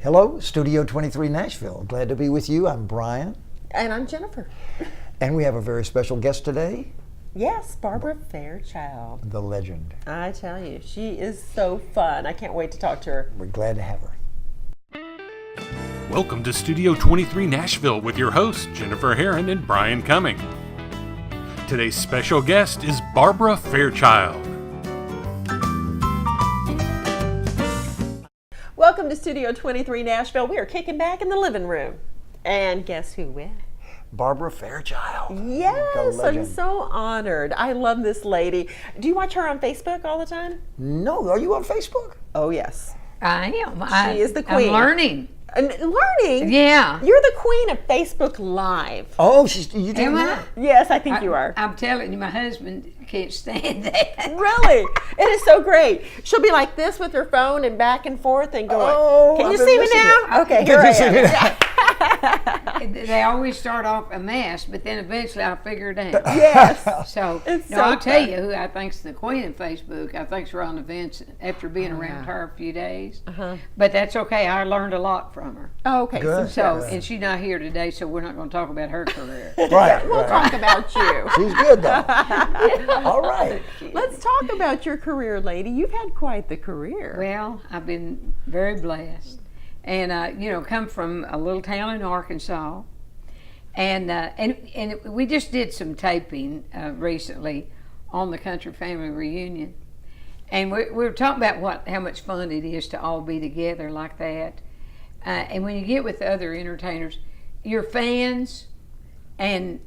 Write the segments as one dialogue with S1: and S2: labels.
S1: Hello, Studio 23 Nashville. Glad to be with you. I'm Brian.
S2: And I'm Jennifer.
S1: And we have a very special guest today.
S2: Yes, Barbara Fairchild.
S1: The legend.
S2: I tell you, she is so fun. I can't wait to talk to her.
S1: We're glad to have her.
S3: Welcome to Studio 23 Nashville with your hosts, Jennifer Herron and Brian Cumming. Today's special guest is Barbara Fairchild.
S2: Welcome to Studio 23 Nashville. We are kicking back in the living room. And guess who wins?
S1: Barbara Fairchild.
S2: Yes, I'm so honored. I love this lady. Do you watch her on Facebook all the time?
S1: No, are you on Facebook?
S2: Oh, yes.
S4: I am.
S2: She is the queen.
S4: I'm learning.
S2: Learning?
S4: Yeah.
S2: You're the queen of Facebook Live.
S1: Oh, you do
S4: Am I?
S1: that?
S2: Yes, I think you are.
S4: I'm telling you, my husband can't stand that.
S2: Really? It is so great. She'll be like this with her phone and back and forth and going,
S1: Oh,
S2: can you
S1: I've been
S2: see me
S1: missing
S2: now?
S1: it.
S2: Okay, here I am.
S4: They always start off a mess, but then eventually I'll figure it out.
S2: Yes.
S4: So,
S2: It's
S4: no,
S2: so
S4: I'll tell
S2: fun.
S4: you who I think's the queen of Facebook. I think's Ron Vince after being around her a few days. But that's okay. I learned a lot from her.
S2: Oh, okay.
S1: Good.
S4: So,
S1: Yes.
S4: and she's not here today, so we're not going to talk about her career.
S1: Right.
S2: We'll talk about you.
S1: She's good though. All right.
S2: Let's talk about your career, lady. You've had quite the career.
S4: Well, I've been very blessed, and come from a little town in Arkansas, and we just did some taping recently on the Country Family Reunion, and we were talking about how much fun it is to all be together like that, and when you get with other entertainers, your fans and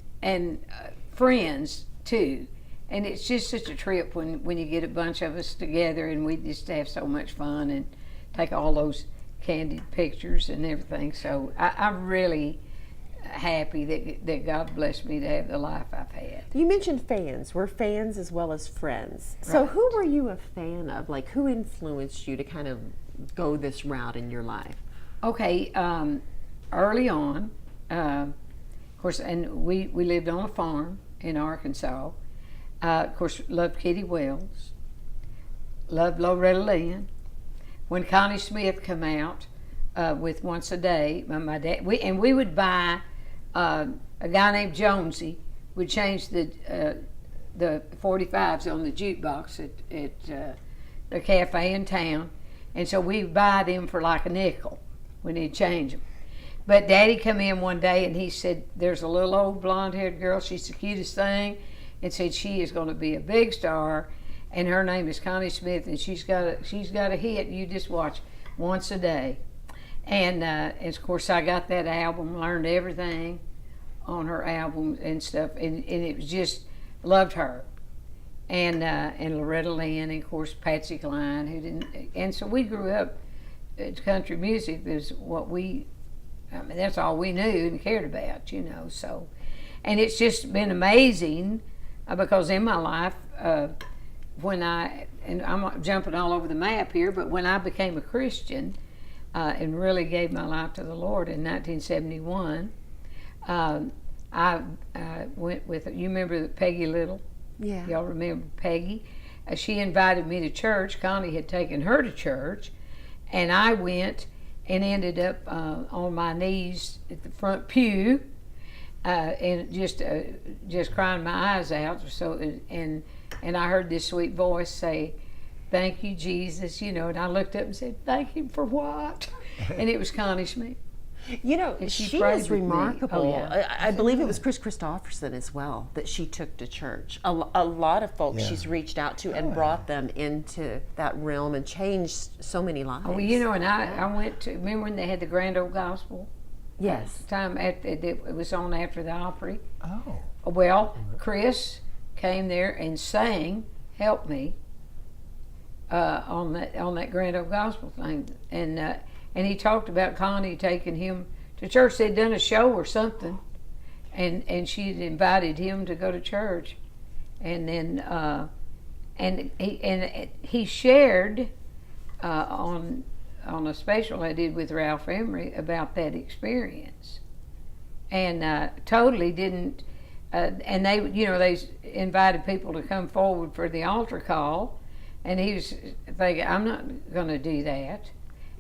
S4: friends too. And it's just such a trip when you get a bunch of us together and we just have so much fun and take all those candid pictures and everything. So I'm really happy that God blessed me to have the life I've had.
S2: You mentioned fans. We're fans as well as friends. So
S4: Right.
S2: who were you a fan of? Like, who influenced you to kind of go this route in your life?
S4: Okay, early on, of course, and we lived on a farm in Arkansas. Of course, loved Kitty Wells, loved Loretta Lynn. When Connie Smith come out with Once a Day, my dad, we would buy a guy named Jonesy would change the 45s on the jukebox at the cafe in town, and so we'd buy them for like a nickel when he'd change them. But Daddy come in one day and he said, "There's a little old blonde-haired girl. She's the cutest thing." And said she is going to be a big star, and her name is Connie Smith, and she's got a hit. You just watch Once a Day, and of course I got that album, learned everything on her album and stuff, and it was just loved her, and Loretta Lynn, and of course Patsy Cline, who didn't, and so we grew up. Country music is that's all we knew and cared about, So, and it's just been amazing. Because in my life, and I'm jumping all over the map here, but when I became a Christian and really gave my life to the Lord in 1971, I went with, you remember Peggy Little?
S2: Yeah.
S4: Y'all remember Peggy? She invited me to church. Connie had taken her to church, and I went and ended up on my knees at the front pew. And just crying my eyes out. So and I heard this sweet voice say, "Thank you, Jesus," And I looked up and said, "Thank Him for what?" And it was Connie Smith. And
S2: she
S4: prayed
S2: is
S4: with me.
S2: remarkable.
S4: Oh, yeah.
S2: I believe it was Chris Christopherson as well that she took to church. A lot of folks she's reached out to and brought them into that realm and changed so many lives.
S4: Oh, and I went to, remember when they had the Grand Old Gospel?
S2: Yes.
S4: Time it was on after the Opry.
S1: Oh.
S4: Well, Chris came there and sang "Help Me" on that Grand Old Gospel thing, and he talked about Connie taking him to church. They'd done a show or something, and she had invited him to go to church, and then he shared on a special I did with Ralph Emery about that experience, and totally didn't. And they invited people to come forward for the altar call, and he was thinking, I'm not going to do that.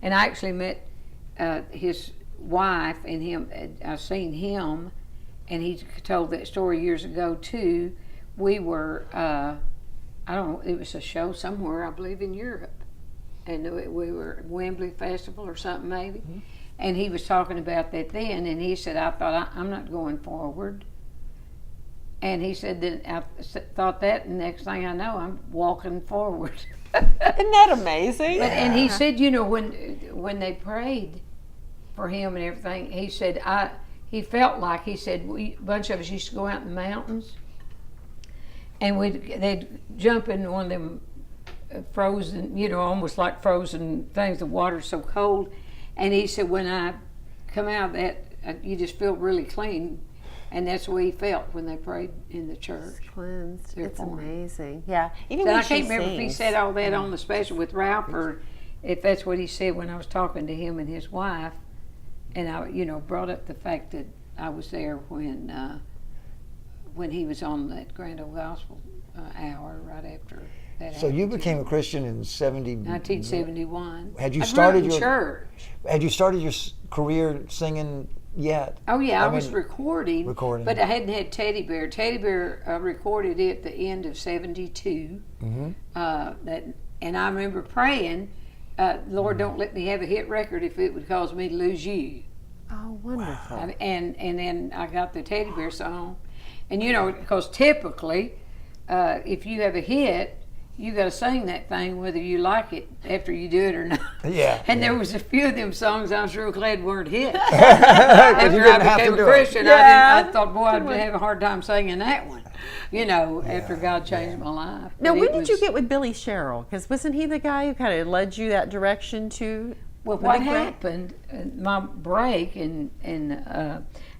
S4: And I actually met his wife and him, I seen him, and he told that story years ago too. We were, I don't know, it was a show somewhere, I believe in Europe, and we were at Wembley Festival or something maybe, and he was talking about that then, and he said, I thought, I'm not going forward. And he said, then I thought that, and next thing I know, I'm walking forward.
S2: Isn't that amazing?
S4: And he said, when they prayed for him and everything, he said, he felt like, he said, a bunch of us used to go out in the mountains, and they'd jump in one of them frozen, almost like frozen things, the water's so cold. And he said, when I come out of that, you just feel really clean. And that's the way he felt when they prayed in the church.
S2: Cleansed. It's amazing. Yeah. Even
S4: so
S2: when
S4: I can't remember if he said all that on the special with Ralph, or if that's what he said when I was talking to him and his wife. And I, brought up the fact that I was there when he was on that Grand Old Gospel hour right after that.
S1: So you became a Christian in
S4: 1971.
S1: Had you started
S4: your church?
S1: Had you started your career singing yet?
S4: Oh yeah, I was recording,
S1: but
S4: I hadn't had Teddy Bear. Teddy Bear recorded it at the end of '72. And I remember praying, Lord, don't let me have a hit record if it would cause me to lose you.
S2: Oh, wonderful.
S4: Wow. And then I got the Teddy Bear song, and because typically, if you have a hit, you got to sing that thing whether you like it after you do it or not.
S1: Yeah.
S4: And there was a few of them songs I was real glad weren't hits.
S1: You
S4: After
S1: didn't
S4: I
S1: have
S4: became
S1: to
S4: a
S1: do
S4: Christian,
S1: it.
S4: I thought, boy, I'd have a hard time singing that one. After God changed my life.
S2: Now,
S4: But
S2: when did you get with Billy Sherrill? Because wasn't he the guy who kind of led you that direction to?
S4: Well, what happened? My break, and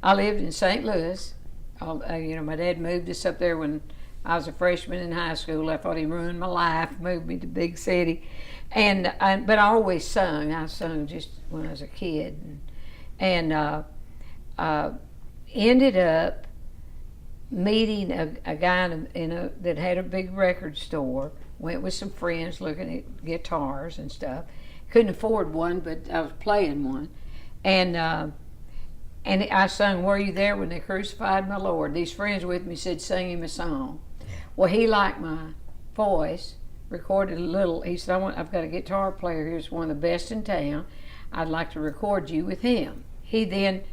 S4: I lived in St. Louis. My dad moved us up there when I was a freshman in high school. I thought he ruined my life, moved me to big city, but I always sung. I sung just when I was a kid, and ended up meeting a guy that had a big record store. Went with some friends looking at guitars and stuff. Couldn't afford one, but I was playing one, and I sung "Were You There When They Crucified My Lord?" These friends with me said, "Sing him a song." Well, he liked my voice, recorded a little. He said, I've got a guitar player here, he's one of the best in town. I'd like to record you with him. He then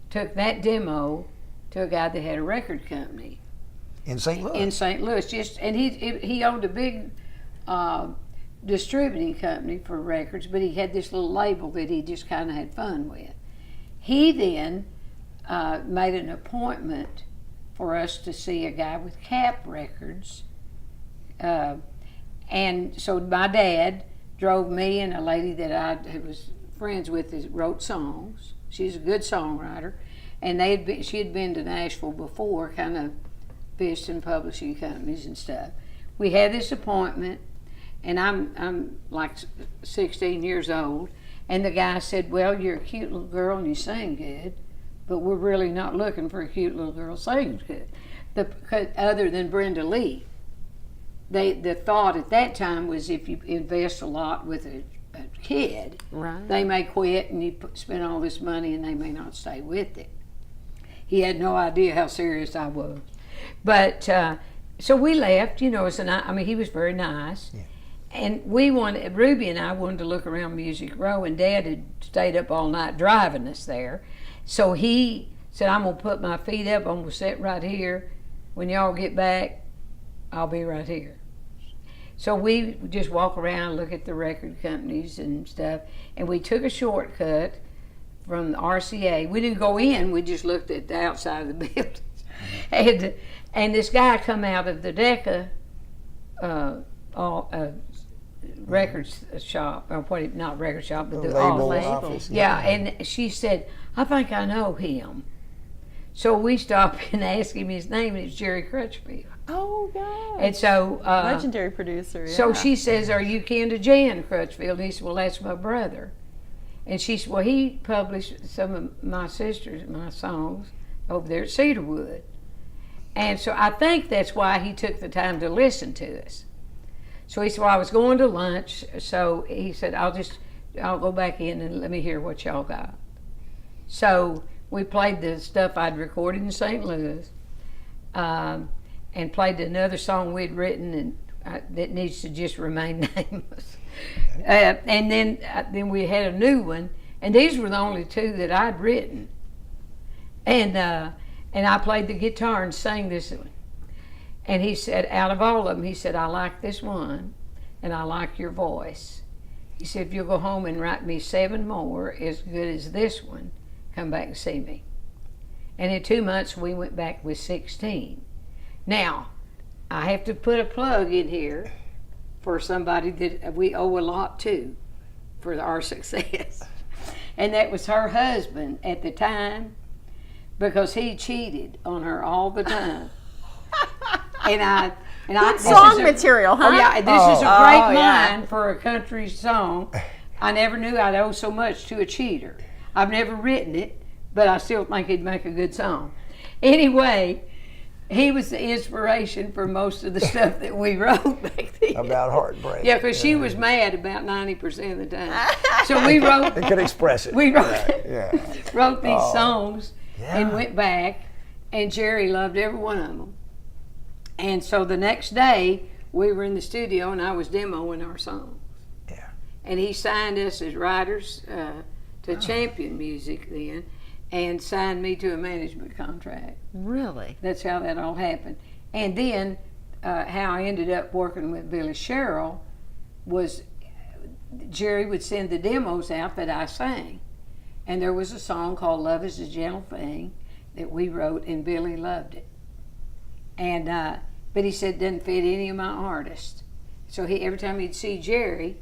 S4: took that demo to a guy that had a record company.
S1: In St. Louis?
S4: In St. Louis. And he owned a big distributing company for records, but he had this little label that he just kind of had fun with. He then made an appointment for us to see a guy with Cap Records. And so my dad drove me and a lady that I was friends with that wrote songs. She's a good songwriter. And she had been to Nashville before, kind of visiting publishing companies and stuff. We had this appointment, and I'm like 16 years old, and the guy said, well, you're a cute little girl and you sing good, but we're really not looking for a cute little girl singing good. Other than Brenda Lee. The thought at that time was if you invest a lot with a kid,
S2: right,
S4: they may quit and you spend all this money and they may not stay with it. He had no idea how serious I was. But, so we left, he was very nice. Yeah. And Ruby and I wanted to look around Music Row, and Dad had stayed up all night driving us there. So he said, I'm going to put my feet up, I'm going to sit right here. When y'all get back, I'll be right here. So we just walk around, look at the record companies and stuff, and we took a shortcut from the RCA. We didn't go in, we just looked at the outside of the building. And this guy come out of the Decca records shop, or not record shop, but the
S1: label
S4: office. Yeah, and she said, I think I know him. So we stopped and asked him his name, and it's Jerry Crutchfield.
S2: Oh, God.
S4: And so...
S2: legendary producer, yeah.
S4: So she says, are you kin to Jan Crutchfield? And he said, well, that's my brother. And she said, well, he published some of my songs over there at Cedarwood. And so I think that's why he took the time to listen to us. So he said, well, I was going to lunch, so he said, I'll just I'll go back in and let me hear what y'all got. So we played the stuff I'd recorded in St. Louis, and played another song we'd written and that needs to just remain nameless. And then we had a new one, and these were the only two that I'd written. And I played the guitar and sang this one. And he said, out of all of them, he said, I like this one, and I like your voice. He said, if you'll go home and write me 7 more as good as this one, come back and see me. And in 2 months, we went back with 16. Now, I have to put a plug in here for somebody that we owe a lot to for our success. And that was her husband at the time, because he cheated on her all the time.
S2: Good song material, huh?
S4: Oh yeah, this is a great line for a country song. I never knew I'd owe so much to a cheater. I've never written it, but I still think he'd make a good song. Anyway, he was the inspiration for most of the stuff that we wrote back then.
S1: About heartbreak.
S4: Yeah, because she was mad about 90% of the time. So we wrote.
S1: They could express it.
S4: We wrote, wrote these
S1: Oh.
S4: songs and went back, and Jerry loved every one of them. And so the next day, we were in the studio, and I was demoing our songs.
S1: Yeah.
S4: And he signed us as writers to Champion Music then, and signed me to a management contract.
S2: Really?
S4: That's how that all happened. And then how I ended up working with Billy Sherrill was Jerry would send the demos out that I sang. And there was a song called Love is a Gentle Thing that we wrote, and Billy loved it. And but he said it doesn't fit any of my artists. So every time he'd see Jerry,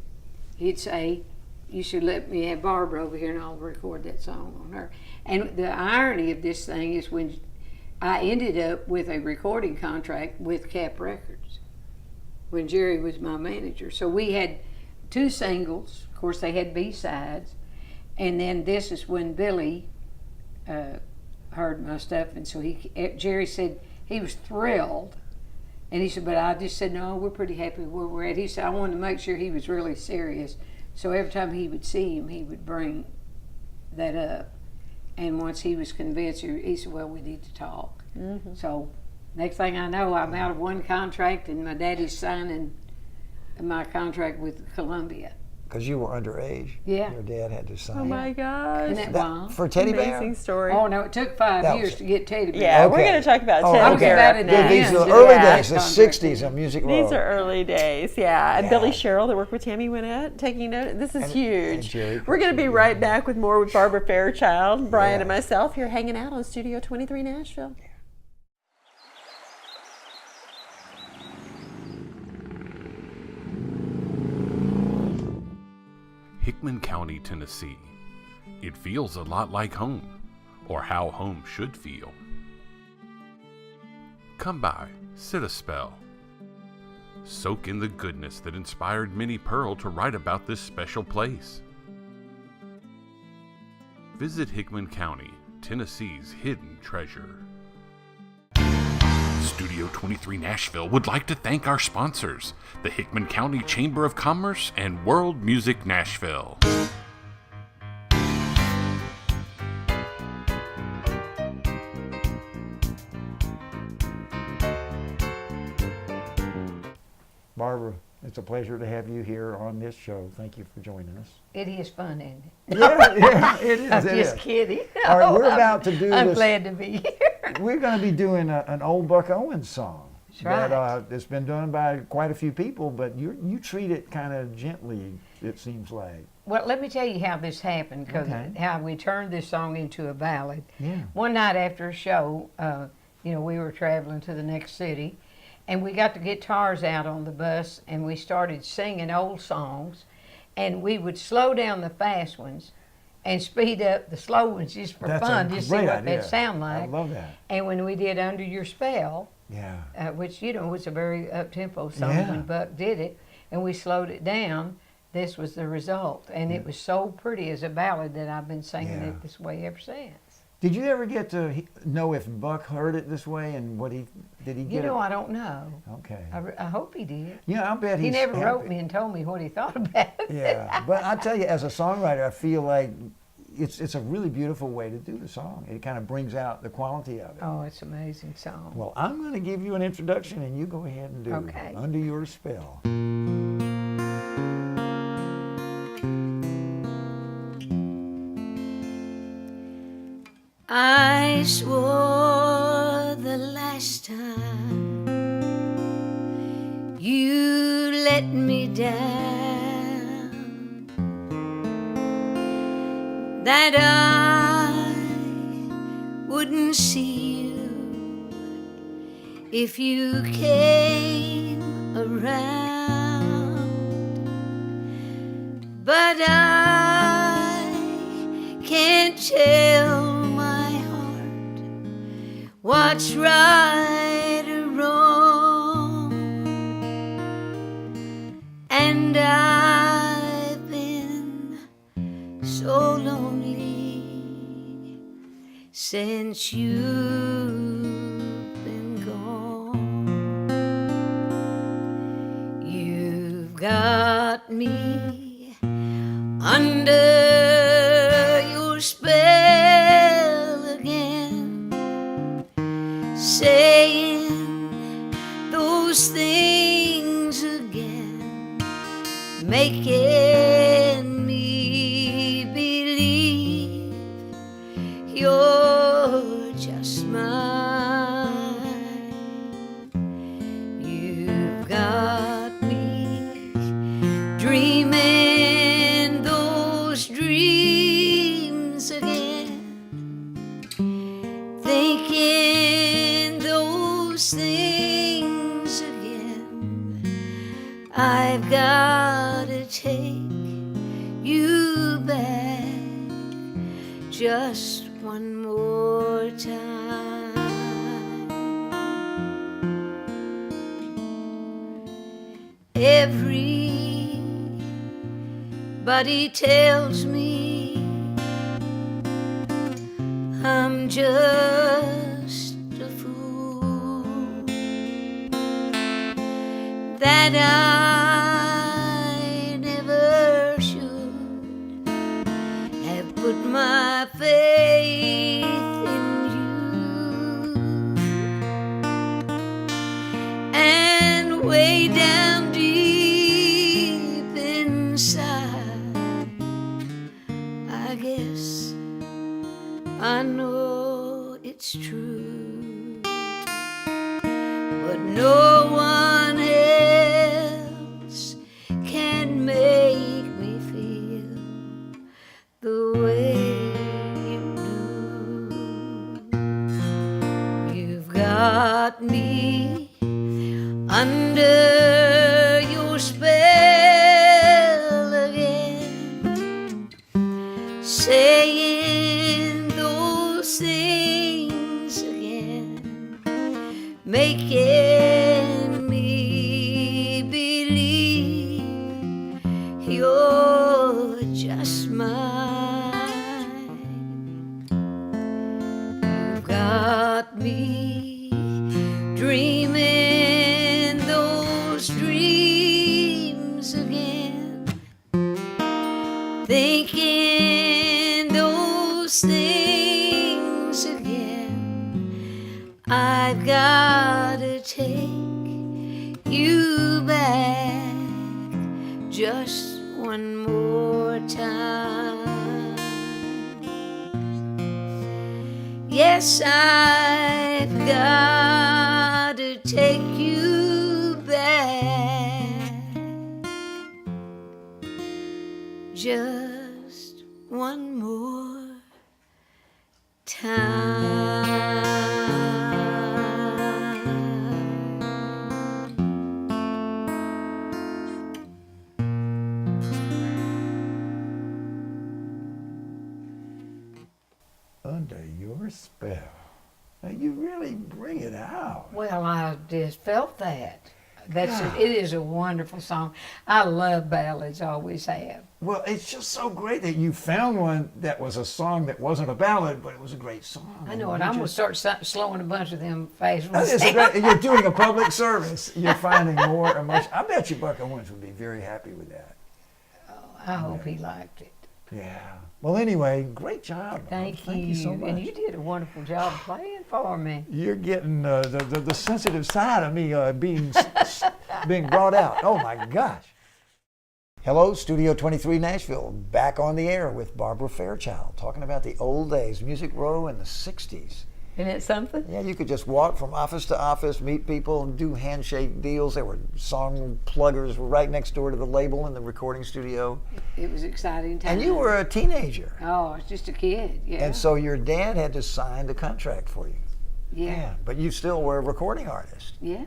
S4: he'd say, you should let me have Barbara over here and I'll record that song on her. And the irony of this thing is when I ended up with a recording contract with Cap Records when Jerry was my manager. So we had 2 singles. Of course, they had B-sides. And then this is when Billy heard my stuff. And so Jerry said he was thrilled. And he said, but I just said, no, we're pretty happy where we're at. He said, I wanted to make sure he was really serious. So every time he would see him, he would bring that up. And once he was convinced, he said, well, we need to talk. Mm-hmm. So next thing I know, I'm out of one contract, and my daddy's signing my contract with Columbia.
S1: Because you were underage.
S4: Yeah.
S1: Your dad had to sign.
S2: Oh my gosh.
S4: Isn't that wild?
S1: For Teddy Bear?
S2: Amazing story.
S4: Oh, no, it took 5 years to get Teddy Bear.
S2: Yeah, we're
S1: Okay.
S2: going to talk about
S1: Oh,
S2: Teddy
S1: okay.
S2: Bear.
S4: About it
S2: next.
S1: These are the
S4: Yeah.
S1: early
S4: Yeah.
S1: days, the 60s on Music Row.
S2: These are early days, yeah. And
S1: Yeah.
S2: Billy Sherrill, that worked with Tammy Wynette, taking note. This is huge.
S1: Jerry
S2: We're going to be
S1: Christian,
S2: right back with more with Barbara Fairchild, Brian,
S1: Yeah.
S2: and myself here hanging out on Studio 23 Nashville.
S3: Hickman County, Tennessee. It feels a lot like home, or how home should feel. Come by, sit a spell. Soak in the goodness that inspired Minnie Pearl to write about this special place. Visit Hickman County, Tennessee's hidden treasure. Studio 23 Nashville would like to thank our sponsors, the Hickman County Chamber of Commerce and World Music Nashville.
S1: Barbara, it's a pleasure to have you here on this show. Thank you for joining us.
S4: It is fun, isn't it?
S1: Yeah, it is.
S4: I'm
S1: it
S4: just
S1: is.
S4: kidding.
S1: All right, we're about to do
S4: I'm
S1: this.
S4: glad to be here.
S1: We're going to be doing an old Buck Owens song.
S4: That's right.
S1: That's been done by quite a few people, but you treat it kind of gently, it seems like.
S4: Well, let me tell you how this happened, because
S1: Okay.
S4: how we turned this song into a ballad.
S1: Yeah.
S4: One night after a show, we were traveling to the next city, and we got the guitars out on the bus, and we started singing old songs, and we would slow down the fast ones and speed up the slow ones just for
S1: That's
S4: fun,
S1: a
S4: just see
S1: great
S4: what
S1: idea.
S4: they'd sound like.
S1: I love that.
S4: And when we did Under Your Spell,
S1: Yeah.
S4: which was a very up-tempo song
S1: Yeah.
S4: when Buck did it, and we slowed it down, this was the result. And it was so pretty as a ballad that I've been singing
S1: Yeah.
S4: it this way ever since.
S1: Did you ever get to know if Buck heard it this way and did he get
S4: You know,
S1: it?
S4: I don't know.
S1: Okay.
S4: I hope he did.
S1: Yeah, I bet
S4: He
S1: he's
S4: never wrote
S1: happy.
S4: me and told me what he thought about it.
S1: Yeah, but I tell you, as a songwriter, I feel like it's a really beautiful way to do the song. It kind of brings out the quality of it.
S4: Oh, it's an amazing song.
S1: Well, I'm going to give you an introduction, and you go ahead and do
S4: Okay.
S1: Under Your Spell.
S4: I swore the last time you let me down that I wouldn't see you if you came around, but I can't tell my heart what's right or wrong, and I've been so lonely since you've been gone. You've got me under your spell again, saying those things again, making me believe you're just mine. You've got me dreaming those dreams again, thinking those things again. I've got to take you back just one more time. Everybody tells me I'm just a fool, that I never should have put my faith in you, and way down deep inside, I guess I know it's true, but no one else can make me feel the way you do. You've got me under your spell again, saying those things again, making me believe you're just mine. You've got me dreaming those dreams again, thinking those things again. I've got to take you back just one more time. Yes, I've got to take you back just one more
S1: Under Your Spell. Now, you really bring it out.
S4: Well, I just felt that. It is a wonderful song. I love ballads, always have.
S1: Well, it's just so great that you found one that was a song that wasn't a ballad, but it was a great song.
S4: I know it. I'm going to start slowing a bunch of them fast
S1: That
S4: ones
S1: is
S4: down.
S1: great. You're doing a public service. You're finding more and much. I bet you Buck Owens would be very happy with that.
S4: I hope he liked it.
S1: Yeah. Well, anyway, great job.
S4: Thank you.
S1: You so much.
S4: And you did a wonderful job playing for me.
S1: You're getting the sensitive side of me being brought out. Oh my gosh. Hello, Studio 23 Nashville, back on the air with Barbara Fairchild, talking about the old days, Music Row in the 60s.
S4: Isn't it something?
S1: Yeah, you could just walk from office to office, meet people, and do handshake deals. There were song pluggers right next door to the label in the recording studio.
S4: It was exciting time.
S1: And you were a teenager.
S4: Oh, I was just a kid, yeah.
S1: And so your dad had to sign the contract for you.
S4: Yeah.
S1: But you still were a recording artist.
S4: Yeah.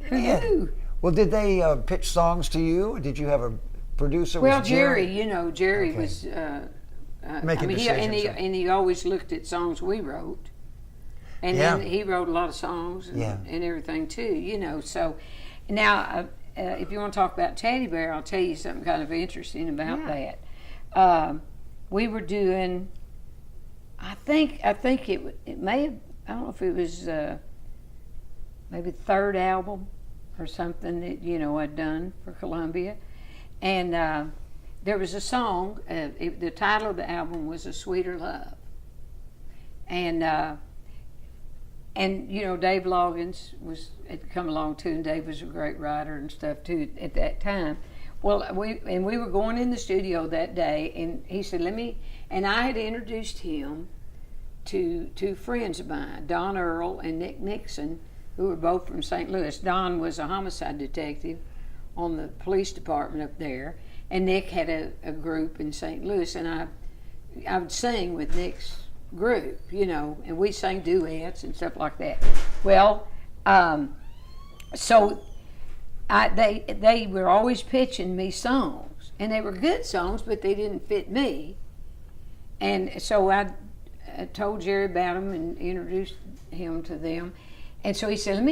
S4: Who
S1: Man.
S4: knew?
S1: Well, did they pitch songs to you? Did you have a producer?
S4: Well,
S1: Was
S4: Jerry,
S1: Okay.
S4: was...
S1: Making decisions.
S4: and he always looked at songs we wrote. And
S1: Yeah.
S4: then he wrote a lot of songs and everything too, So now, if you want to talk about Teddy Bear, I'll tell you something kind of interesting about that. We were doing, I think it may have, I don't know if it was maybe the third album or something that, I'd done for Columbia. And there was a song, the title of the album was A Sweeter Love. And Dave Loggins had come along too, and Dave was a great writer and stuff too at that time. Well, we were going in the studio that day, and he said, and I had introduced him to two friends of mine, Don Earl and Nick Nixon, who were both from St. Louis. Don was a homicide detective on the police department up there, and Nick had a group in St. Louis, and I would sing with Nick's group, and we sang duets and stuff like that. Well, so they were always pitching me songs, and they were good songs, but they didn't fit me. And so I told Jerry about them and introduced him to them. And so he said, let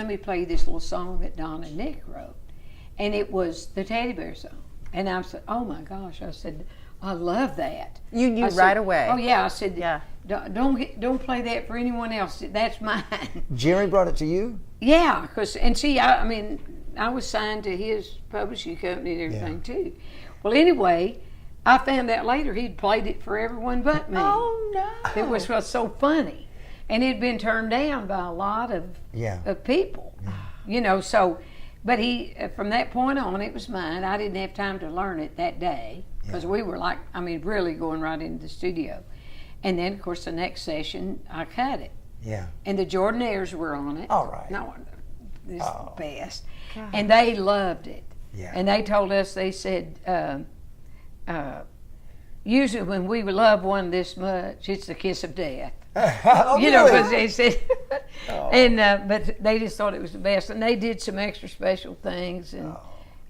S4: me play this little song that Don and Nick wrote. And it was the Teddy Bear song. And I said, oh my gosh, I said, I love that.
S2: You knew
S4: I said,
S2: right away.
S4: Oh yeah, I said,
S2: Yeah.
S4: Don't play that for anyone else. That's mine.
S1: Jerry brought it to you?
S4: Yeah, I was signed to his publishing company and everything too. Well, anyway, I found out later he'd played it for everyone but me.
S2: Oh no!
S4: It was so funny, and it'd been turned down by a lot of people. So. But from that point on, it was mine. I didn't have time to learn it that day because we were really going right into the studio. And then, of course, the next session, I cut it.
S1: Yeah.
S4: And the Jordanaires were on it.
S1: All right.
S4: No, this is the best.
S2: God.
S4: And they loved it.
S1: Yeah.
S4: And they told us, they said, usually when we love one this much, it's the kiss of death.
S1: Oh,
S4: Because they said, but they just thought it was the best, and they did some extra special things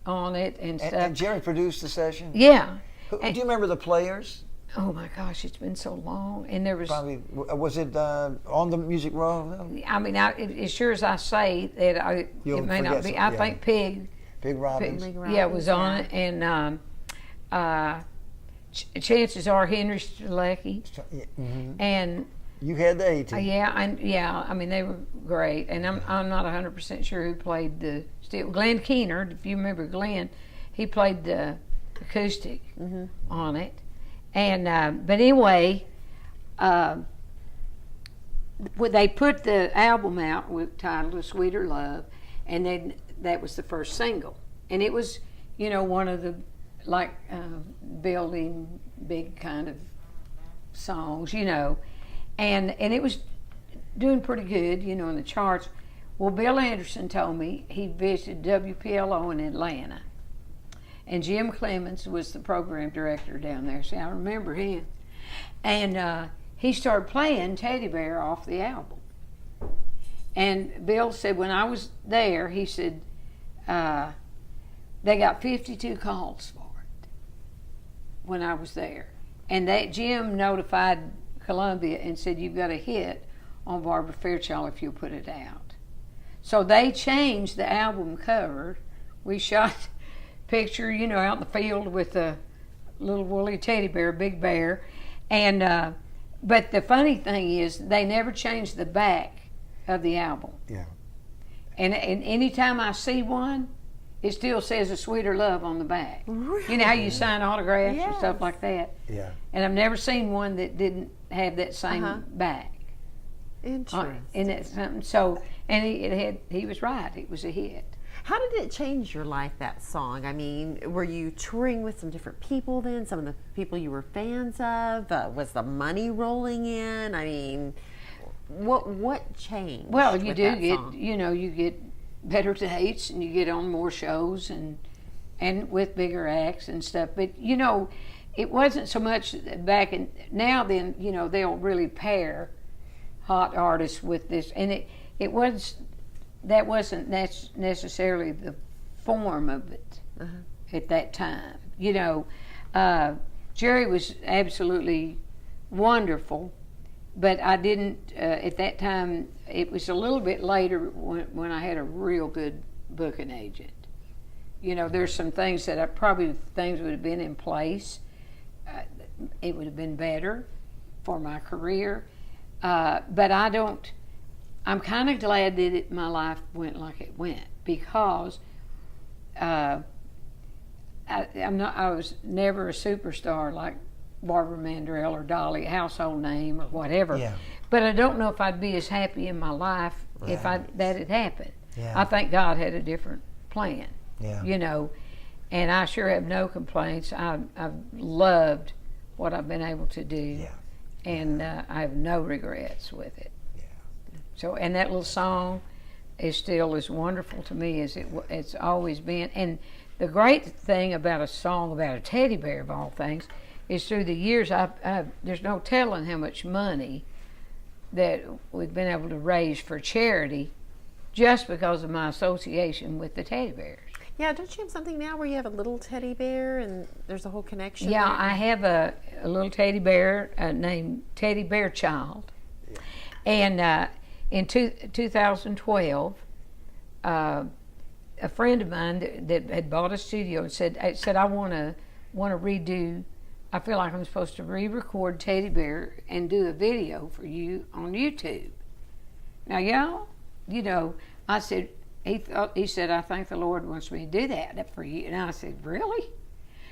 S4: on it and stuff.
S1: And Jerry produced the session?
S4: Yeah.
S1: Do you remember the players?
S4: Oh my gosh, it's been so long, and there was.
S1: Probably was it on the Music Row?
S4: As sure as I say that, it may not be. I think Pig
S1: Robbins.
S4: was on it, and chances are Henry Strzelecki, and.
S1: You had the A-team.
S4: They were great, and I'm not 100% sure who played the steel. Glenn Keener, if you remember Glenn, he played the acoustic on it, and but anyway, they put the album out titled "A Sweeter Love," and then that was the first single, and it was one of the building big kind of songs, And it was doing pretty good, in the charts. Well, Bill Anderson told me he visited WPLO in Atlanta. And Jim Clemens was the program director down there. See, I remember him. And he started playing Teddy Bear off the album. And Bill said when I was there, he said, they got 52 calls for it when I was there. And Jim notified Columbia and said, you've got a hit on Barbara Fairchild if you'll put it out. So they changed the album cover. We shot a picture, you know, out in the field with a little woolly teddy bear, big bear. And but the funny thing is, they never changed the back of the album.
S1: Yeah.
S4: And anytime I see one, it still says "A Sweeter Love" on the back.
S2: Really?
S4: You know how you sign autographs and stuff
S2: Yes.
S4: like that?
S1: Yeah.
S4: And I've never seen one that didn't have that same back.
S2: Interesting.
S4: And it's something. So, and he was right. It was a hit.
S2: How did it change your life, that song? I mean, were you touring with some different people then? Some of the people you were fans of? Was the money rolling in? I mean, what changed?
S4: Well, you
S2: with
S4: do
S2: that
S4: get,
S2: song?
S4: you know, you get better dates and you get on more shows and with bigger acts and stuff. But, you know, it wasn't so much back in, now then, you know, they'll really pair hot artists with this. And that wasn't necessarily the form of it at that time. You know, Jerry was absolutely wonderful, but I didn't, at that time, it was a little bit later when I had a real good booking agent. You know, there's some things that things would have been in place. It would have been better for my career. But I'm kind of glad that my life went like it went, because I was never a superstar like Barbara Mandrell or Dolly, household name or whatever.
S1: Yeah.
S4: But I don't know if I'd be as happy in my life if that had happened.
S1: Yeah.
S4: I think God had a different plan.
S1: Yeah.
S4: You know, and I sure have no complaints. I've loved what I've been able to do,
S1: Yeah.
S4: and I have no regrets with it.
S1: Yeah.
S4: So, and that little song is still as wonderful to me as it's always been. And the great thing about a song about a teddy bear, of all things, is through the years, there's no telling how much money that we've been able to raise for charity just because of my association with the teddy bears.
S2: Yeah, don't you have something now where you have a little teddy bear and there's a whole connection?
S4: Yeah,
S2: there?
S4: I have a little teddy bear named ST23Ep0010BFairchild. And in 2012, a friend of mine that had bought a studio and said I want to redo. I feel like I'm supposed to re-record Teddy Bear and do a video for you on YouTube. Now, y'all, you know, I said, he said, I think the Lord wants me to do that for you. And I said, really?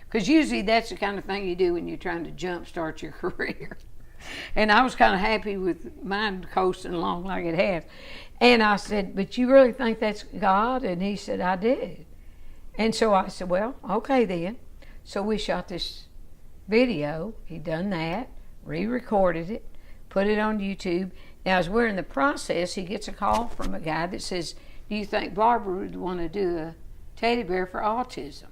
S4: Because usually that's the kind of thing you do when you're trying to jumpstart your career. And I was kind of happy with mine coasting along like it has. And I said, but you really think that's God? And he said, I do. And so I said, well, okay then. So we shot this video. He done that, re-recorded it, put it on YouTube. Now, as we're in the process, he gets a call from a guy that says, do you think Barbara would want to do a teddy bear for autism?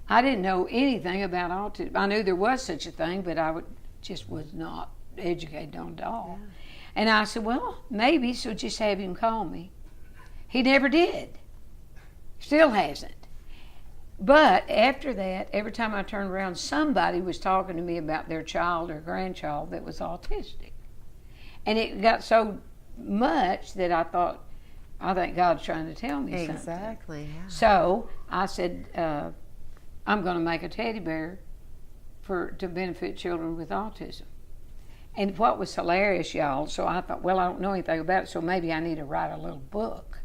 S4: I didn't know anything about autism. I knew there was such a thing, but I just was not educated on it all. Yeah. And I said, well, maybe, so just have him call me. He never did. Still hasn't. But after that, every time I turned around, somebody was talking to me about their child or grandchild that was autistic. And it got so much that I thought, I think God's trying to tell me something.
S2: Exactly, yeah.
S4: So I said, I'm going to make a teddy bear to benefit children with autism. And what was hilarious, y'all, so I thought, well, I don't know anything about it, so maybe I need to write a little book.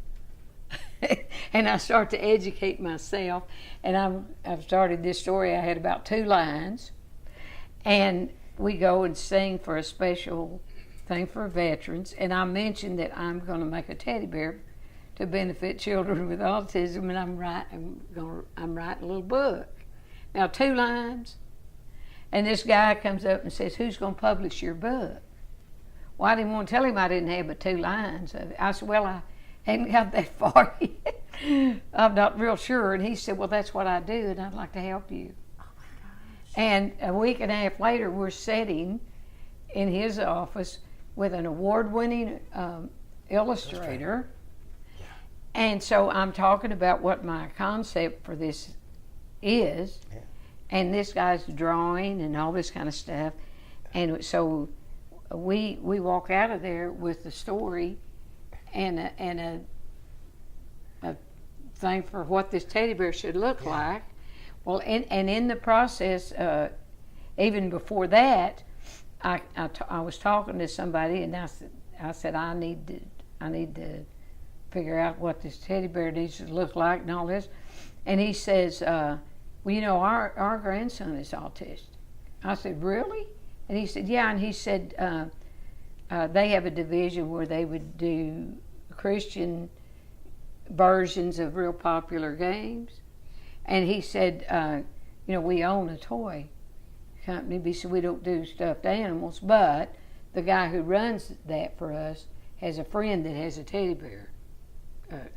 S4: And I start to educate myself, and I've started this story. I had about 2 lines, and we go and sing for a special thing for veterans, and I mentioned that I'm going to make a teddy bear to benefit children with autism, and I'm writing a little book. Now, 2 lines, and this guy comes up and says, who's going to publish your book? Well, I didn't want to tell him I didn't have but 2 lines of it. I said, well, I hadn't got that far yet. I'm not real sure. And he said, well, that's what I do, and I'd like to help you.
S2: Oh my gosh.
S4: And a week and a half later, we're sitting in his office with an award-winning illustrator.
S1: Yeah.
S4: And so I'm talking about what my concept for this is.
S1: Yeah.
S4: And this guy's drawing and all this kind of stuff. And so we walk out of there with the story, a thing for what this teddy bear should look like. Well, and in the process, even before that, I was talking to somebody, and I said I need to figure out what this teddy bear needs to look like and all this. And he says, well, you know, our grandson is autistic. I said, really? And he said, yeah. And he said they have a division where they would do Christian versions of real popular games. And he said, you know, we own a toy company, so we don't do stuffed animals, but the guy who runs that for us has a friend that has a teddy bear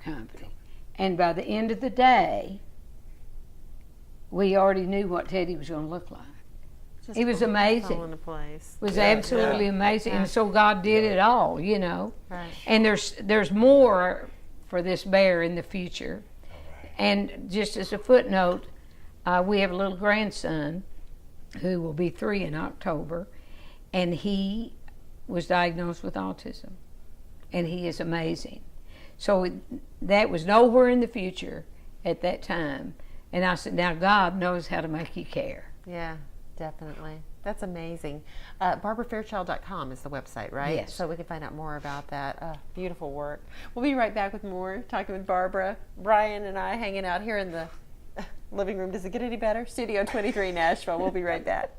S4: company. And by the end of the day, we already knew what Teddy was going to look like. It was amazing.
S2: Fell into place.
S4: It was absolutely amazing. And so God did it all, you know.
S2: Right.
S4: And there's more for this bear in the future. And just as a footnote, we have a little grandson who will be 3 in October, and he was diagnosed with autism, and he is amazing. So that was nowhere in the future at that time. And I said, now God knows how to make you care.
S2: Yeah, definitely. That's amazing. BarbaraFairchild.com is the website, right?
S4: Yes.
S2: So we can find out more about that. Beautiful work. We'll be right back with more, talking with Barbara. Brian and I hanging out here in the living room. Does it get any better? Studio 23 Nashville. We'll be right back.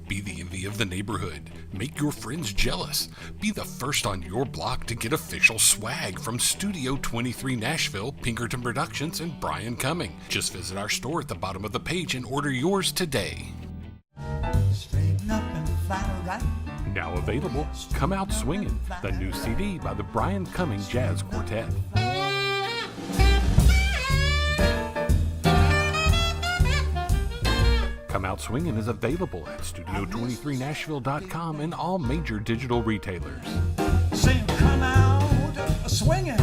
S3: Be the envy of the neighborhood. Make your friends jealous. Be the first on your block to get official swag from Studio 23 Nashville, Pinkerton Productions, and Brian Cumming. Just visit our store at the bottom of the page and order yours today.
S1: Straighten up and flat right.
S3: Now available, Come Out Swingin', the new CD by the Brian Cumming Jazz Quartet. Come Out Swingin' is available at Studio23Nashville.com and all major digital retailers.
S1: Sing, come out swinging.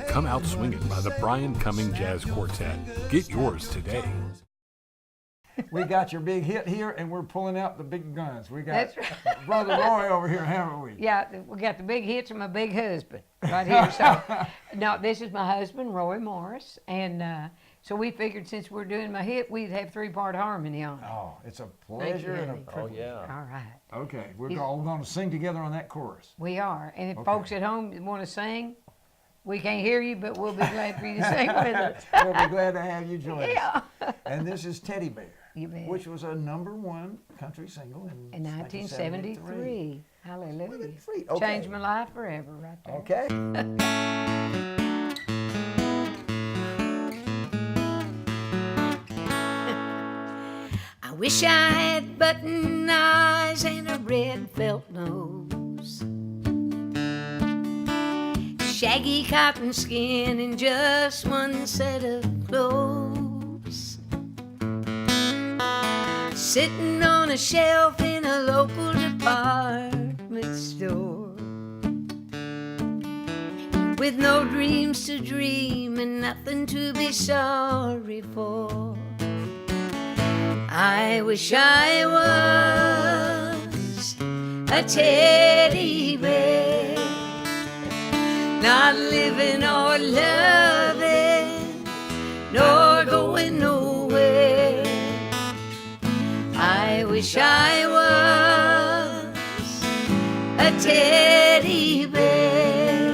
S3: Come Out Swingin' by the Brian Cumming Jazz Quartet. Get yours today.
S1: We got your big hit here, and we're pulling out the big guns. We got
S4: That's right.
S1: Brother Roy over here, haven't we?
S4: Yeah, we got the big hits from my big husband right here. So, no, this is my husband, Roy Morris, and so we figured since we're doing my hit, we'd have 3-part harmony on it.
S1: Oh, it's a pleasure and a
S2: Thank you,
S1: privilege.
S5: yeah.
S4: All right,
S1: Okay, we're all going to sing together on that chorus.
S4: we are. And if
S1: Okay.
S4: folks at home want to sing, we can't hear you, but we'll be glad for you to sing with us.
S1: We'll be glad to have you join us.
S4: Yeah.
S1: And this is Teddy Bear,
S4: You bet.
S1: which was a #1 country single in
S4: In 1973. Hallelujah.
S1: 73, okay.
S4: Changed my life forever right there.
S1: Okay.
S6: I wish I had button eyes and a red felt nose, shaggy cotton skin and just one set of clothes, sitting on a shelf in a local department store, with no dreams to dream and nothing to be sorry for. I wish I was a teddy bear, not living or loving, nor going nowhere. I wish I was a teddy bear,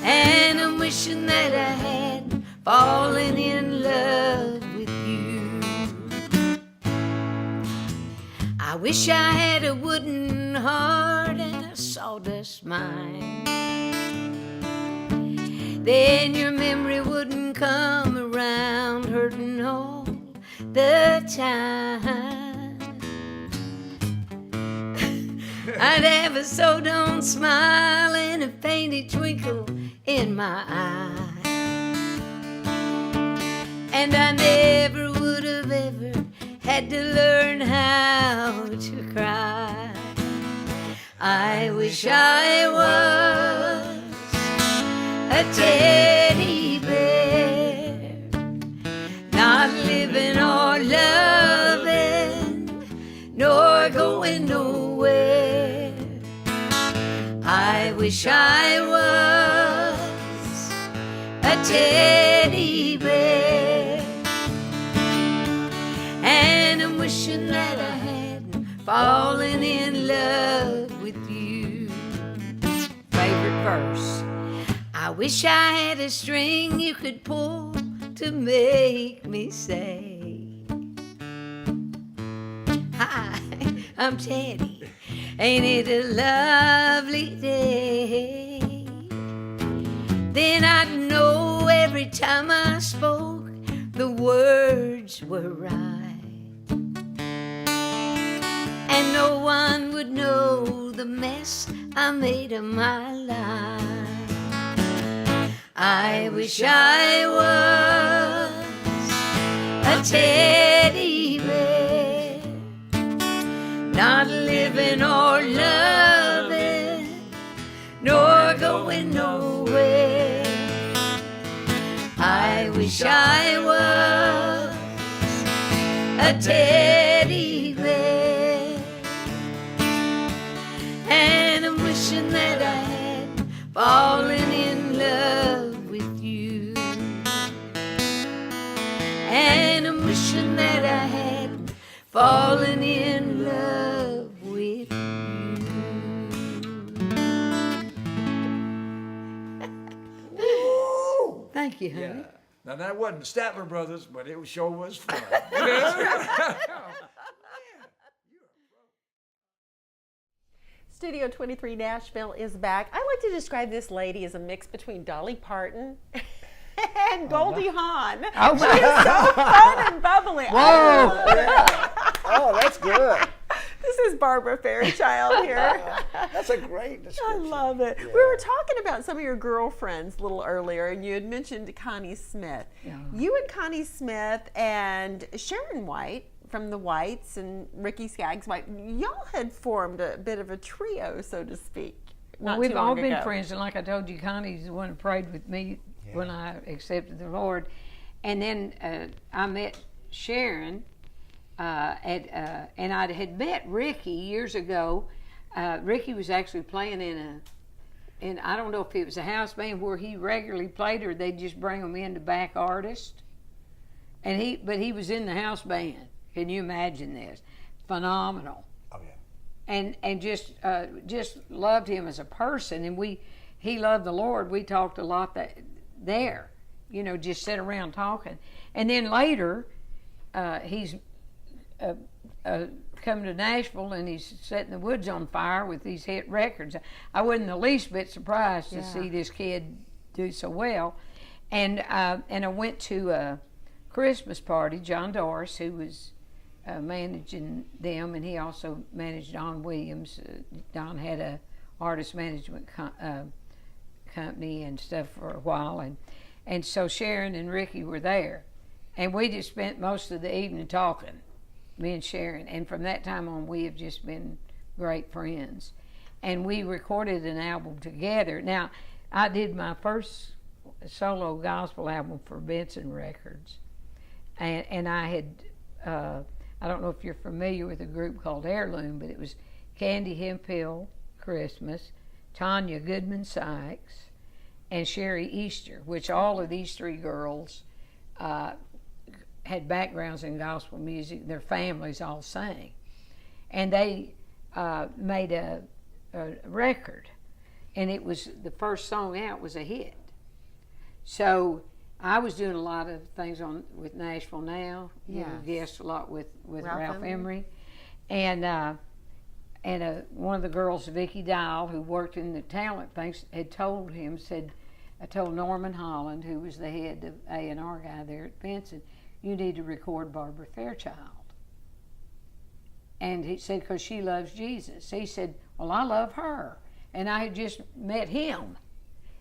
S6: and I'm wishing that I had fallen in love with you. I wish I had a wooden heart and a sawdust mind. Then your memory wouldn't come around hurting all the time. I'd have a so-don't smile and a fainted twinkle in my eye, and I never would have ever had to learn how to cry. I wish I was a teddy bear, not living or loving, nor going nowhere. wish I was a teddy bear, and I'm wishing that I hadn't fallen in love with you. Favorite verse. I wish I had a string you could pull to make me say, hi, I'm Teddy, ain't it a lovely day? Then I'd know every time I spoke the words were right, and no one would know the mess I made of my life. I wish I was a teddy bear, not living or loving, nor going nowhere. I wish I was a teddy bear, and I'm wishing that I had fallen in love with you, and I'm wishing that I had fallen in love with you. Thank you, honey.
S1: Yeah. Now that wasn't Statler Brothers, but it sure was fun.
S2: Studio 23 Nashville is back. I like to describe this lady as a mix between Dolly Parton and Goldie Hawn.
S4: Oh,
S2: She is so fun and bubbly.
S4: Whoa.
S1: Oh, that's good.
S2: This is Barbara Fairchild here.
S1: That's a great
S2: I
S1: description.
S2: love it. We were talking about some of your girlfriends a little earlier, and you had mentioned Connie Smith.
S4: Yeah.
S2: You and Connie Smith and Sharon White from the Whites and Ricky Skaggs White, y'all had formed a bit of a trio, so to speak.
S4: Well,
S2: not
S4: we've
S2: too
S4: all
S2: long
S4: been
S2: ago.
S4: friends, and like I told you, Connie's the one who prayed with me when I accepted the Lord. And then I met Sharon, and I had met Ricky years ago. Ricky was actually playing in I don't know if it was a house band where he regularly played, or they'd just bring him in to back artist. But he was in the house band. Can you imagine this? Phenomenal.
S1: Oh yeah.
S4: And just loved him as a person, and he loved the Lord. We talked a lot there, just sit around talking. And then later, he's come to Nashville, and he's setting the woods on fire with these hit records. I wasn't the least bit surprised to see this kid do so well. And I went to a Christmas party. John Doris, who was managing them, and he also managed Don Williams. Don had a artist management company and stuff for a while, and so Sharon and Ricky were there, and we just spent most of the evening talking, me and Sharon, and from that time on we have just been great friends, and we recorded an album together. Now, I did my first solo gospel album for Benson Records, and I had I don't know if you're familiar with a group called Heirloom, but it was Candy Hemphill Christmas, Tanya Goodman Sykes, and Sherry Easter, which all of these three girls had backgrounds in gospel music. Their families all sang. And they made a record, and it was the first song out was a hit. So I was doing a lot of things with Nashville Now.
S2: Yes.
S4: Guest a lot with
S2: Ralph
S4: Ralph Emery. And one of the girls, Vicki Dial, who worked in the talent things, had told him, I told Norman Holland, who was the head of A&R guy there at Benson, you need to record Barbara Fairchild. And he said, because she loves Jesus. He said, well, I love her. And I had just met him.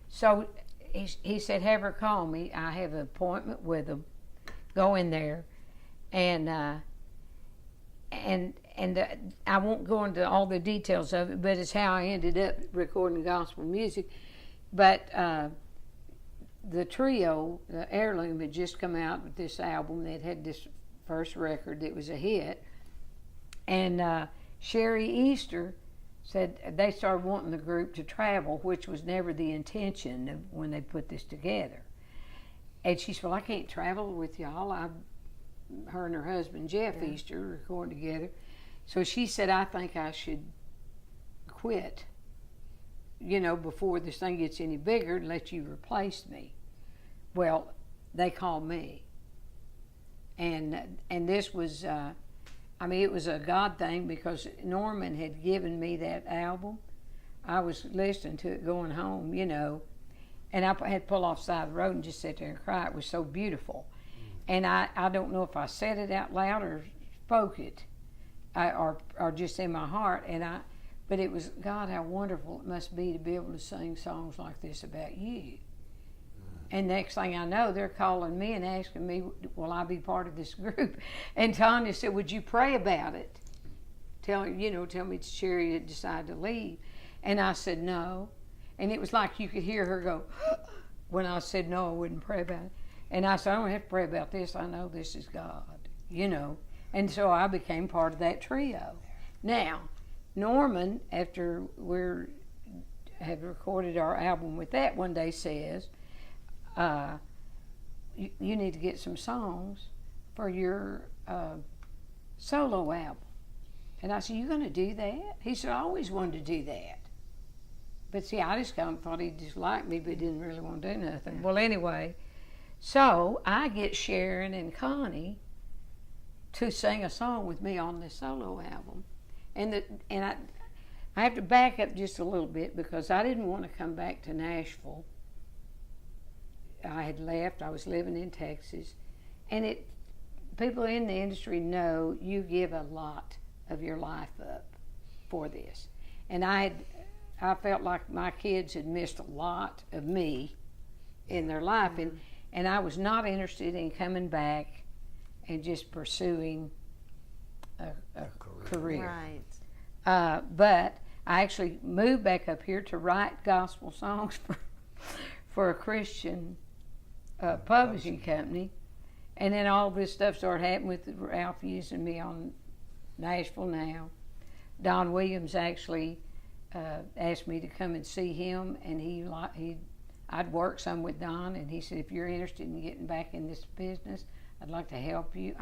S4: So he said, have her call me. I have an appointment with him. Go in there. And I won't go into all the details of it, but it's how I ended up recording gospel music. But the trio, the Heirloom, had just come out with this album that had this first record that was a hit. And Sherry Easter said they started wanting the group to travel, which was never the intention of when they put this together. And she said, well, I can't travel with y'all. Her and her husband, Jeff Easter, recorded together. So she said, I think I should quit, before this thing gets any bigger, and let you replace me. Well, they called me. And this was, it was a God thing, because Norman had given me that album. I was listening to it going home, and I had to pull off the side of the road and just sit there and cry. It was so beautiful. And I don't know if I said it out loud or spoke it, or just in my heart. But it was, God, how wonderful it must be to be able to sing songs like this about you. And next thing I know, they're calling me and asking me, will I be part of this group? And Tanya said, would you pray about it? Tell me Sherry had decided to leave. And I said, no. And it was like you could hear her go, when I said no, I wouldn't pray about it. And I said, I don't have to pray about this. I know this is God, And so I became part of that trio. Now, Norman, after we have recorded our album with that, one day says, you need to get some songs for your solo album. And I said, you going to do that? He said, I always wanted to do that. But see, I just kind of thought he just liked me, but didn't really want to do nothing. Well, anyway, so I get Sharon and Connie to sing a song with me on this solo album. And I have to back up just a little bit, because I didn't want to come back to Nashville. I had left. I was living in Texas. And people in the industry know you give a lot of your life up for this. And I felt like my kids had missed a lot of me in their life. And I was not interested in coming back and just pursuing a career.
S2: Right.
S4: But I actually moved back up here to write gospel songs for a Christian publishing company. And then all this stuff started happening with Ralph using me on Nashville Now. Don Williams actually asked me to come and see him, and I'd worked some with Don, and he said, if you're interested in getting back in this business, I'd like to help you.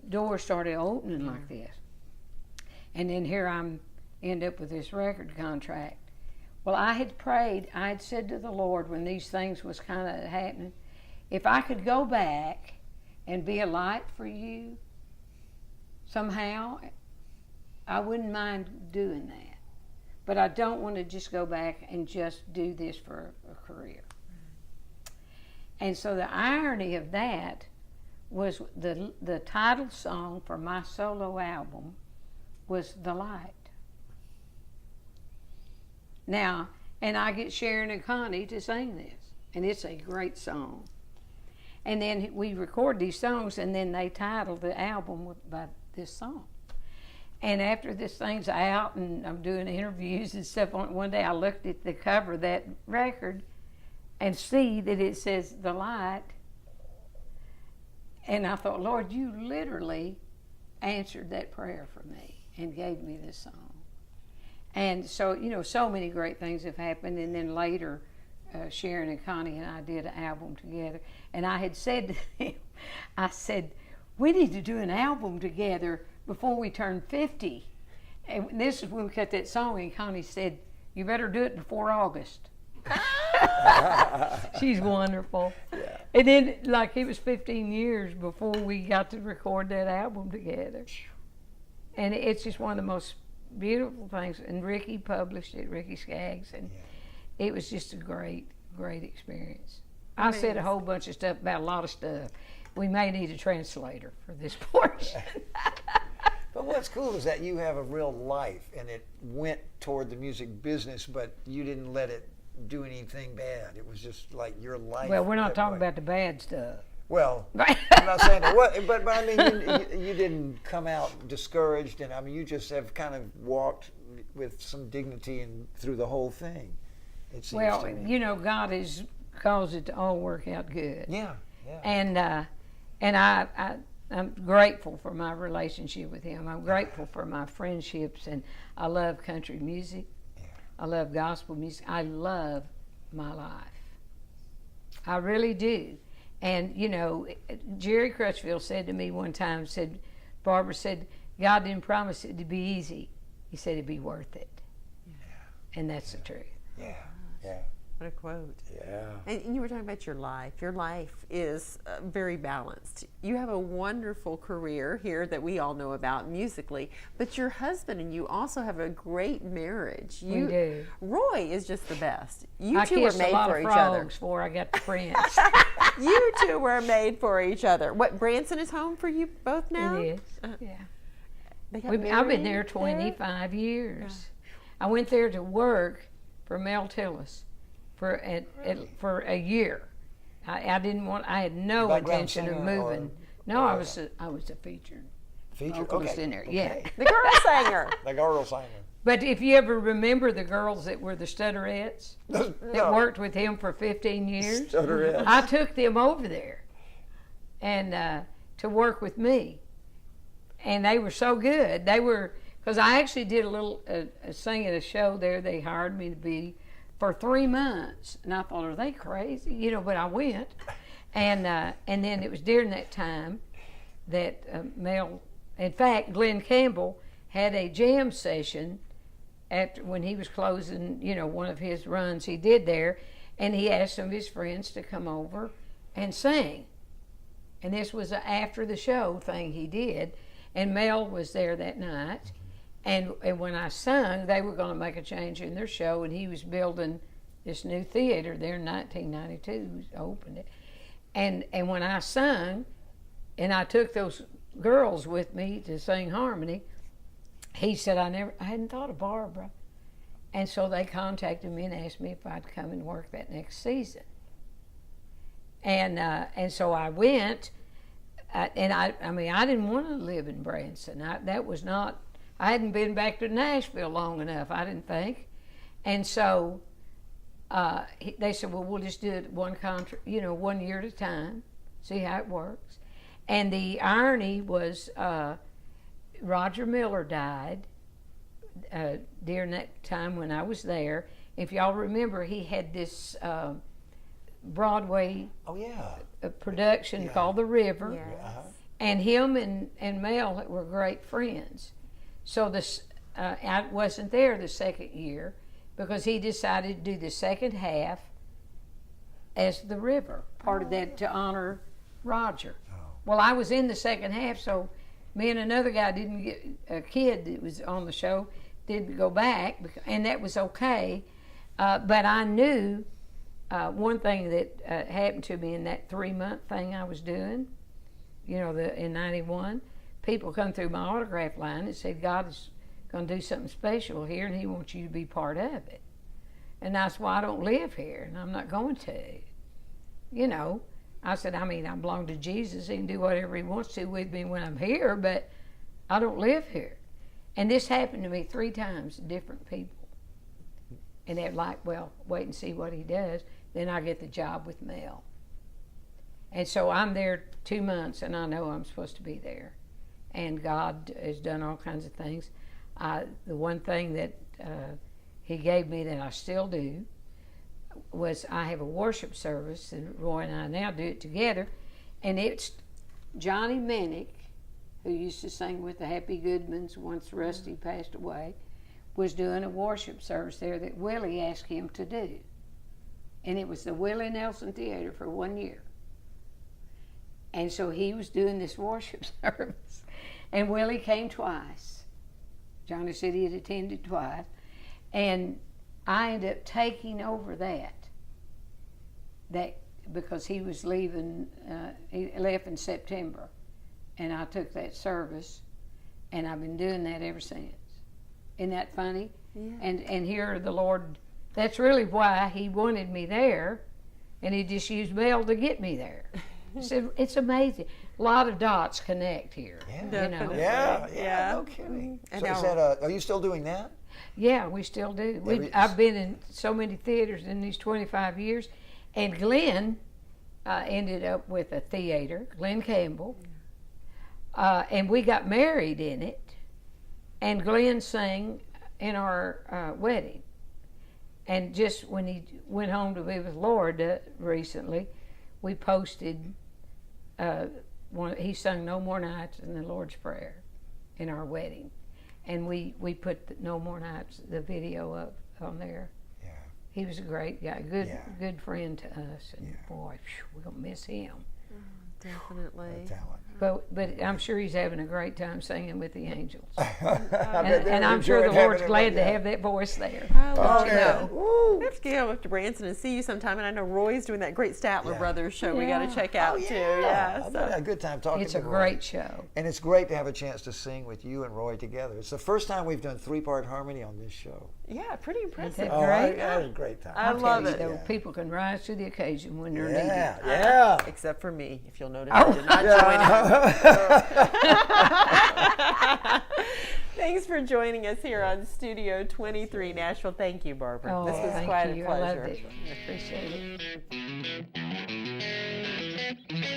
S4: Doors started opening like this. And then here end up with this record contract. Well, I had prayed, I had said to the Lord when these things was kind of happening, if I could go back and be a light for you somehow, I wouldn't mind doing that. But I don't want to just go back and just do this for a career. And so the irony of that was the title song for my solo album was The Light. Now, and I get Sharon and Connie to sing this, and it's a great song. And then we record these songs, and then they titled the album by this song. And after this thing's out and I'm doing interviews and stuff on it, one day I looked at the cover of that record and see that it says The Light. And I thought, Lord, you literally answered that prayer for me and gave me this song. And so, so many great things have happened. And then later, Sharon and Connie and I did an album together. And I had said to them, I said, we need to do an album together before we turn 50. And this is when we cut that song, and Connie said, you better do it before August. She's wonderful. Yeah. And then, it was 15 years before we got to record that album together. And it's just one of the most beautiful things. And Ricky published it, Ricky Skaggs, and it was just a great, great experience. I said a whole bunch of stuff about a lot of stuff. We may need a translator for this portion.
S1: But what's cool is that you have a real life, and it went toward the music business, but you didn't let it do anything bad. It was just like your life.
S4: Well, we're not talking about the bad stuff.
S1: Well, I'm not saying that. But I mean, you didn't come out discouraged, and you just have kind of walked with some dignity and through the whole thing. It seems to me.
S4: God has caused it to all work out good.
S1: Yeah.
S4: And I I'm grateful for my relationship with him. I'm grateful for my friendships, and I love country music. I love gospel music. I love my life. I really do. And, you know, Jerry Crutchfield said to me one time, Barbara said, God didn't promise it to be easy. He said it'd be worth it. Yeah. And that's the truth.
S1: Yeah, yeah.
S2: What a quote.
S1: Yeah.
S2: And you were talking about your life. Your life is very balanced. You have a wonderful career here that we all know about musically, but your husband and you also have a great marriage.
S4: We do.
S2: Roy is just the best. You
S4: I
S2: two were
S4: kissed
S2: made
S4: a lot
S2: for
S4: of
S2: each other.
S4: frogs before I got to Prince.
S2: You two were made for each other. What, Branson is home for you both now?
S4: It is, yeah.
S2: They got
S4: I've been
S2: married
S4: there 25 years. I went there to work for Mel Tillis for a year. I had no
S1: Background
S4: intention of
S1: singer
S4: moving. No, I was a featured vocalist
S1: Okay.
S4: in there.
S1: Okay.
S4: Yeah.
S2: The girl singer.
S1: The girl singer.
S4: But if you ever remember the girls that were the Stutterettes that worked with him for 15 years,
S1: Stutterettes.
S4: I took them over there and to work with me. And they were so good. They were, because I actually did a little sing at a show there. They hired me to be for 3 months, and I thought, are they crazy? You know, but I went, and then it was during that time that Mel, in fact, Glenn Campbell had a jam session after when he was closing, you know, one of his runs he did there, and he asked some of his friends to come over and sing. And this was a after the show thing he did, and Mel was there that night. And when I sung, they were going to make a change in their show, and he was building this new theater there in 1992. He opened it. And when I sung, and I took those girls with me to sing harmony, he said, I hadn't thought of Barbara. And so they contacted me and asked me if I'd come and work that next season. And so I went, and I mean, I didn't want to live in Branson. I hadn't been back to Nashville long enough, I didn't think. And so they said, well, we'll just do it one year at a time, see how it works. And the irony was Roger Miller died during that time when I was there. If y'all remember, he had this Broadway production called The River.
S2: Yes.
S4: And him and Mel were great friends. So I wasn't there the second year because he decided to do the second half as The River, part of that to honor Roger. Oh. Well, I was in the second half, so me and another guy didn't get, a kid that was on the show, didn't go back, and that was okay. But I knew one thing that happened to me in that 3-month thing I was doing, you know, in 91, people come through my autograph line and said, God is going to do something special here, and he wants you to be part of it. And that's why I don't live here, and I'm not going to. You know, I said, I mean, I belong to Jesus. He can do whatever he wants to with me when I'm here, but I don't live here. And this happened to me 3 times, different people. And they're like, well, wait and see what he does. Then I get the job with Mel. And so I'm there 2 months, and I know I'm supposed to be there. And God has done all kinds of things. The one thing that he gave me that I still do was I have a worship service, and Roy and I now do it together, and it's Johnny Minnick, who used to sing with the Happy Goodmans once Rusty passed away, was doing a worship service there that Willie asked him to do. And it was the Willie Nelson Theater for 1 year. And so he was doing this worship service. And Willie came twice. Johnny said he had attended twice. And I ended up taking over that because he was leaving, he left in September. And I took that service, and I've been doing that ever since. Isn't that funny? Yeah. And here the Lord, that's really why he wanted me there, and he just used Mel to get me there. So it's amazing. A lot of dots connect here.
S1: Yeah,
S4: you know?
S1: Yeah, no kidding.
S2: And
S1: So
S2: now-
S1: is that are you still doing that?
S4: Yeah, we still do. I've been in so many theaters in these 25 years, and Glenn ended up with a theater, Glenn Campbell. And we got married in it, and Glenn sang in our wedding. And just when he went home to be with Lord recently, we posted he sung No More Nights in the Lord's Prayer in our wedding. And we put the No More Nights, the video up on there.
S1: Yeah.
S4: He was a great guy, good friend to us. And boy, we're going to miss him.
S2: Definitely.
S1: Talent.
S4: But I'm sure he's having a great time singing with the angels.
S1: And
S4: And I'm sure the Lord's glad to have that voice there.
S2: I'll let you
S1: yeah.
S2: know.
S1: Woo.
S2: We have to go up to Branson and see you sometime. And I know Roy's doing that great Statler
S1: Yeah.
S2: Brothers show we got to
S4: Yeah.
S2: check out too. Yeah.
S1: I've
S2: So.
S1: had a good time talking
S4: It's
S1: to
S4: a
S1: Roy.
S4: great show.
S1: And it's great to have a chance to sing with you and Roy together. It's the first time we've done 3-part harmony on this show.
S2: Yeah, pretty impressive.
S4: that
S1: Oh, I
S4: great?
S1: had a great time.
S2: I love
S4: Tell you,
S2: it.
S4: though, people can rise to the occasion when they're
S1: Yeah,
S4: needed.
S1: yeah.
S2: Except for me, if you'll notice,
S4: Oh.
S2: I did not join in. Thanks for joining us here on Studio 23 Nashville. Thank you, Barbara.
S4: Oh,
S2: This was
S4: thank
S2: quite
S4: you.
S2: a pleasure.
S4: I loved it. I appreciate it.